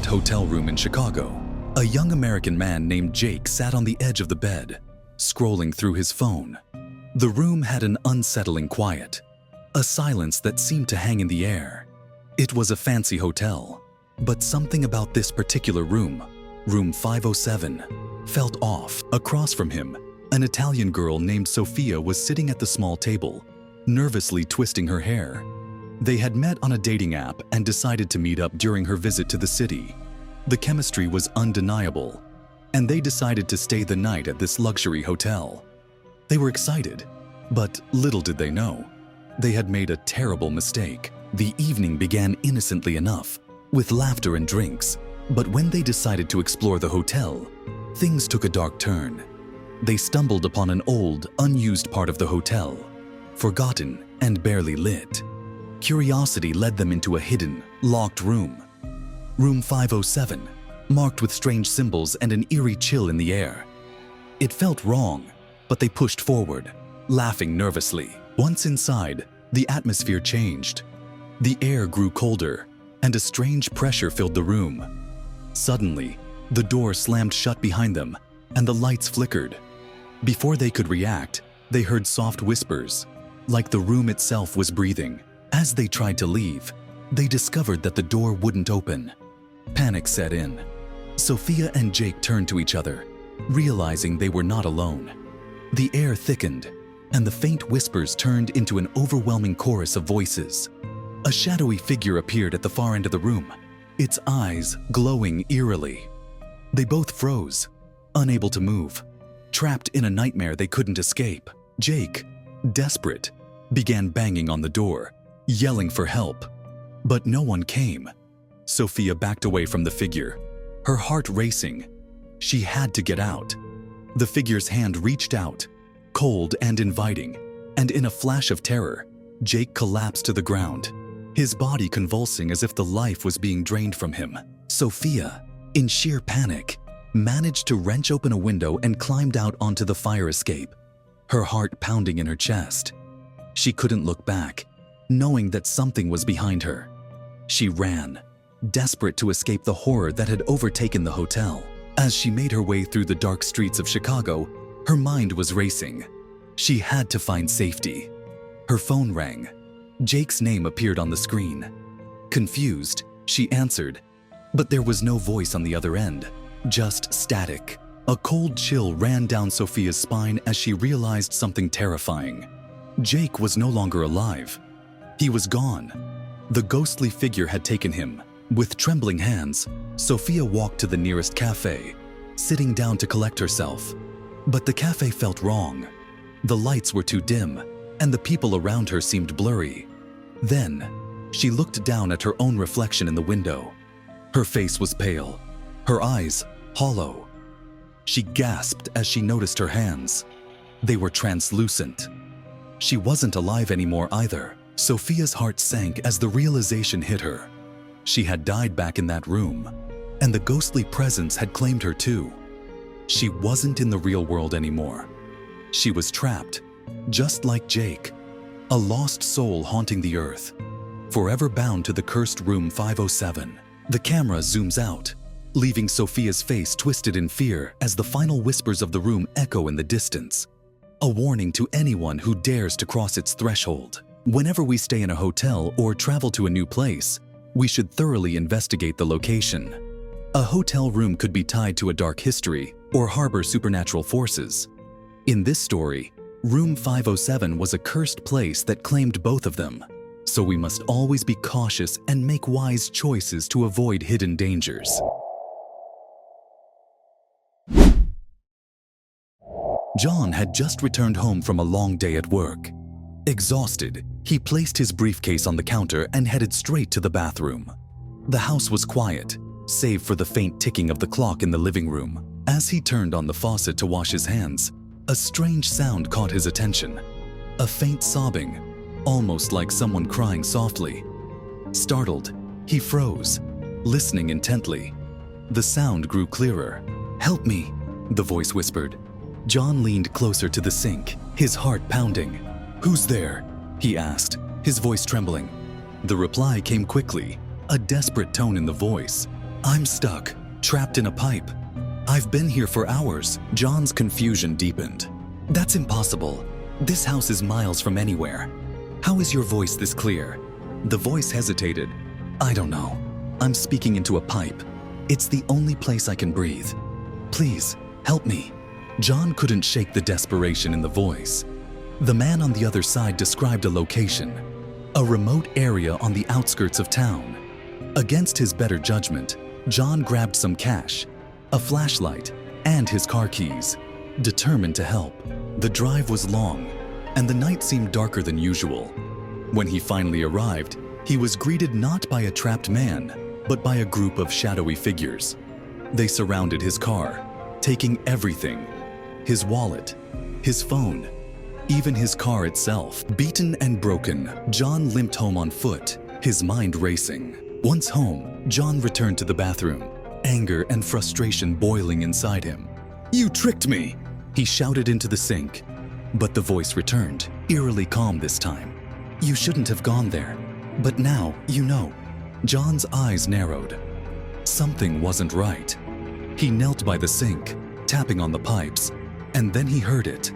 quiet hotel room in Chicago. A young American man named Jake sat on the edge of the bed, scrolling through his phone. The room had an unsettling quiet, a silence that seemed to hang in the air. It was a fancy hotel, but something about this particular room, room 507, felt off. Across from him, an Italian girl named Sophia was sitting at the small table, nervously twisting her hair. They had met on a dating app and decided to meet up during her visit to the city. The chemistry was undeniable, and they decided to stay the night at this luxury hotel. They were excited, but little did they know, they had made a terrible mistake. The evening began innocently enough, with laughter and drinks, but when they decided to explore the hotel, things took a dark turn. They stumbled upon an old, unused part of the hotel, forgotten and barely lit. Curiosity led them into a hidden, locked room. Room 507, marked with strange symbols and an eerie chill in the air. It felt wrong, but they pushed forward, laughing nervously. Once inside, the atmosphere changed. The air grew colder, and a strange pressure filled the room. Suddenly, the door slammed shut behind them, and the lights flickered. Before they could react, they heard soft whispers, like the room itself was breathing. As they tried to leave, they discovered that the door wouldn't open. Panic set in. Sophia and Jake turned to each other, realizing they were not alone. The air thickened, and the faint whispers turned into an overwhelming chorus of voices. A shadowy figure appeared at the far end of the room, its eyes glowing eerily. They both froze, unable to move, trapped in a nightmare they couldn't escape. Jake, desperate, began banging on the door, yelling for help. But no one came. Sophia backed away from the figure, her heart racing. She had to get out. The figure's hand reached out, cold and inviting, and in a flash of terror, Jake collapsed to the ground, his body convulsing as if the life was being drained from him. Sophia, in sheer panic, managed to wrench open a window and climbed out onto the fire escape, her heart pounding in her chest. She couldn't look back, knowing that something was behind her. She ran, desperate to escape the horror that had overtaken the hotel. As she made her way through the dark streets of Chicago, her mind was racing. She had to find safety. Her phone rang. Jake's name appeared on the screen. Confused, she answered, but there was no voice on the other end, just static. A cold chill ran down Sophia's spine as she realized something terrifying. Jake was no longer alive. He was gone. The ghostly figure had taken him. With trembling hands, Sophia walked to the nearest cafe, sitting down to collect herself. But the cafe felt wrong. The lights were too dim, and the people around her seemed blurry. Then, she looked down at her own reflection in the window. Her face was pale, her eyes hollow. She gasped as she noticed her hands. They were translucent. She wasn't alive anymore either. Sophia's heart sank as the realization hit her. She had died back in that room, and the ghostly presence had claimed her too. She wasn't in the real world anymore. She was trapped, just like Jake, a lost soul haunting the earth, forever bound to the cursed room 507. The camera zooms out, leaving Sophia's face twisted in fear as the final whispers of the room echo in the distance. A warning to anyone who dares to cross its threshold. Whenever we stay in a hotel or travel to a new place, we should thoroughly investigate the location. A hotel room could be tied to a dark history or harbor supernatural forces. In this story, room 507 was a cursed place that claimed both of them, so we must always be cautious and make wise choices to avoid hidden dangers. John had just returned home from a long day at work. Exhausted, he placed his briefcase on the counter and headed straight to the bathroom. The house was quiet, save for the faint ticking of the clock in the living room. As he turned on the faucet to wash his hands, a strange sound caught his attention. A faint sobbing, almost like someone crying softly. Startled, he froze, listening intently. The sound grew clearer. "Help me," the voice whispered. John leaned closer to the sink, his heart pounding. "Who's there?" he asked, his voice trembling. The reply came quickly, a desperate tone in the voice. I'm stuck, trapped in a pipe. I've been here for hours." John's confusion deepened. "That's impossible. This house is miles from anywhere. How is your voice this clear?" The voice hesitated. "I don't know. I'm speaking into a pipe. It's the only place I can breathe. Please, help me." John couldn't shake the desperation in the voice. The man on the other side described a location, a remote area on the outskirts of town. Against his better judgment, John grabbed some cash, a flashlight, and his car keys, determined to help. The drive was long, and the night seemed darker than usual. When he finally arrived, he was greeted not by a trapped man, but by a group of shadowy figures. They surrounded his car, taking everything: his wallet, his phone, even his car itself. Beaten and broken, John limped home on foot, his mind racing. Once home, John returned to the bathroom, anger and frustration boiling inside him. "You tricked me!" he shouted into the sink. But the voice returned, eerily calm this time. "You shouldn't have gone there. But now you know." John's eyes narrowed. Something wasn't right. He knelt by the sink, tapping on the pipes, and then he heard it.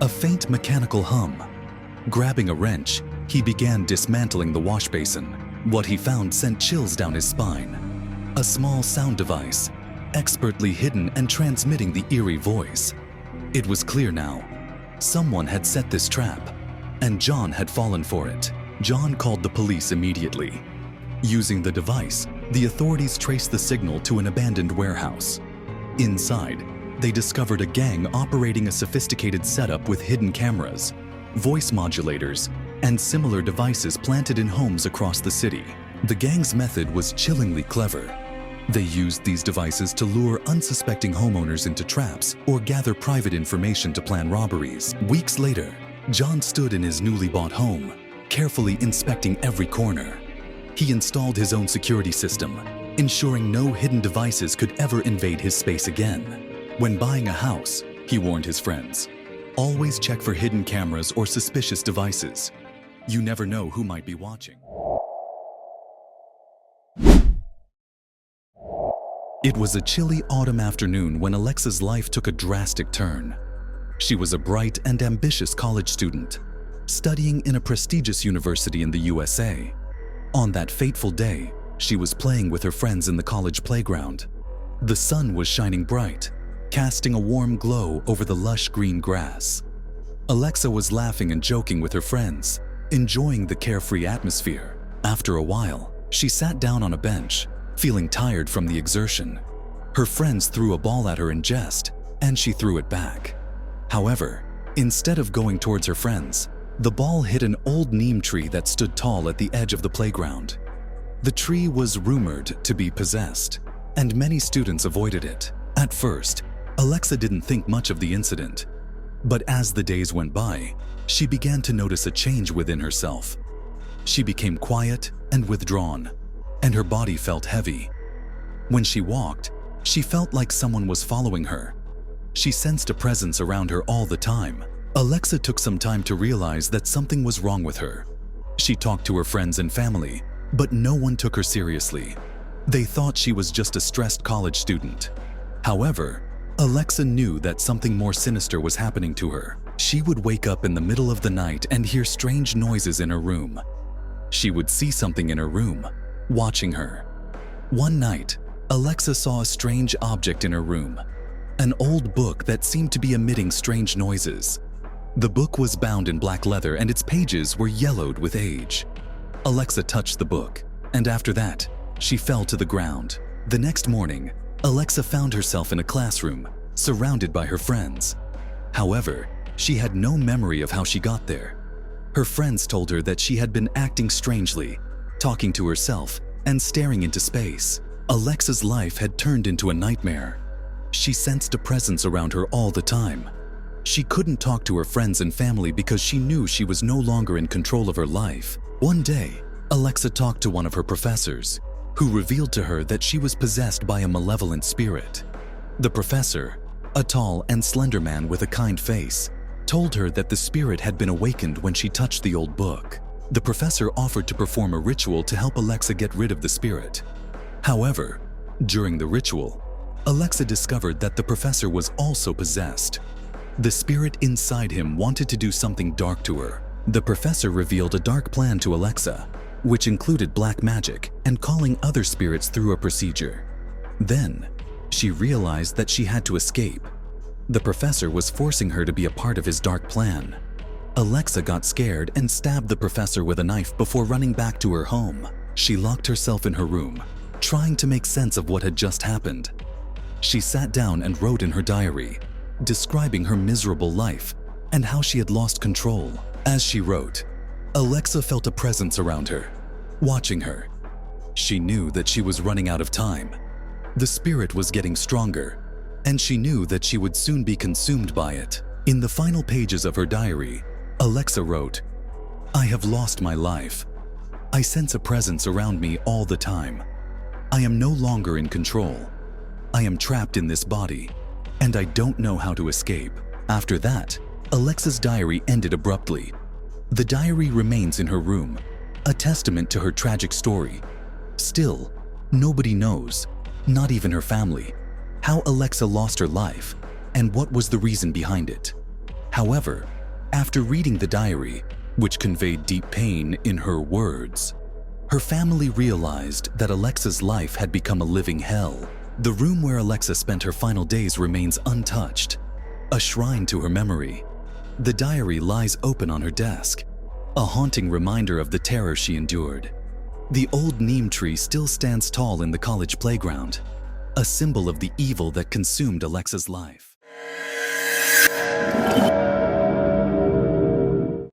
A faint mechanical hum. Grabbing a wrench, he began dismantling the wash basin. What he found sent chills down his spine. A small sound device, expertly hidden and transmitting the eerie voice. It was clear now. Someone had set this trap, and John had fallen for it. John called the police immediately. Using the device, the authorities traced the signal to an abandoned warehouse. Inside, they discovered a gang operating a sophisticated setup with hidden cameras, voice modulators, and similar devices planted in homes across the city. The gang's method was chillingly clever. They used these devices to lure unsuspecting homeowners into traps or gather private information to plan robberies. Weeks later, John stood in his newly bought home, carefully inspecting every corner. He installed his own security system, ensuring no hidden devices could ever invade his space again. When buying a house, he warned his friends, always check for hidden cameras or suspicious devices. You never know who might be watching. It was a chilly autumn afternoon when Alexa's life took a drastic turn. She was a bright and ambitious college student, studying in a prestigious university in the USA. On that fateful day, she was playing with her friends in the college playground. The sun was shining bright, casting a warm glow over the lush green grass. Alexa was laughing and joking with her friends, enjoying the carefree atmosphere. After a while, she sat down on a bench, feeling tired from the exertion. Her friends threw a ball at her in jest, and she threw it back. However, instead of going towards her friends, the ball hit an old neem tree that stood tall at the edge of the playground. The tree was rumored to be possessed, and many students avoided it. At first, Alexa didn't think much of the incident. But as the days went by, she began to notice a change within herself. She became quiet and withdrawn, and her body felt heavy. When she walked, she felt like someone was following her. She sensed a presence around her all the time. Alexa took some time to realize that something was wrong with her. She talked to her friends and family, but no one took her seriously. They thought she was just a stressed college student. However, Alexa knew that something more sinister was happening to her. She would wake up in the middle of the night and hear strange noises in her room. She would see something in her room, watching her. One night, Alexa saw a strange object in her room, an old book that seemed to be emitting strange noises. The book was bound in black leather and its pages were yellowed with age. Alexa touched the book, and after that, she fell to the ground. The next morning, Alexa found herself in a classroom, surrounded by her friends. However, she had no memory of how she got there. Her friends told her that she had been acting strangely, talking to herself, and staring into space. Alexa's life had turned into a nightmare. She sensed a presence around her all the time. She couldn't talk to her friends and family because she knew she was no longer in control of her life. One day, Alexa talked to one of her professors, who revealed to her that she was possessed by a malevolent spirit. The professor, a tall and slender man with a kind face, told her that the spirit had been awakened when she touched the old book. The professor offered to perform a ritual to help Alexa get rid of the spirit. However, During the ritual, Alexa discovered that the professor was also possessed. The spirit inside him wanted to do something dark to her. The professor revealed a dark plan to Alexa, which included black magic and calling other spirits through a procedure. Then, she realized that she had to escape. The professor was forcing her to be a part of his dark plan. Alexa got scared and stabbed the professor with a knife before running back to her home. She locked herself in her room, trying to make sense of what had just happened. She sat down and wrote in her diary, describing her miserable life and how she had lost control. As she wrote, Alexa felt a presence around her, watching her. She knew that she was running out of time. The spirit was getting stronger, and she knew that she would soon be consumed by it. In the final pages of her diary, Alexa wrote, "I have lost my life. I sense a presence around me all the time. I am no longer in control. I am trapped in this body, and I don't know how to escape." After that, Alexa's diary ended abruptly. The diary remains in her room, a testament to her tragic story. Still, nobody knows, not even her family, how Alexa lost her life and what was the reason behind it. However, after reading the diary, which conveyed deep pain in her words, her family realized that Alexa's life had become a living hell. The room where Alexa spent her final days remains untouched, a shrine to her memory. The diary lies open on her desk, a haunting reminder of the terror she endured. The old neem tree still stands tall in the college playground, a symbol of the evil that consumed Alexa's life.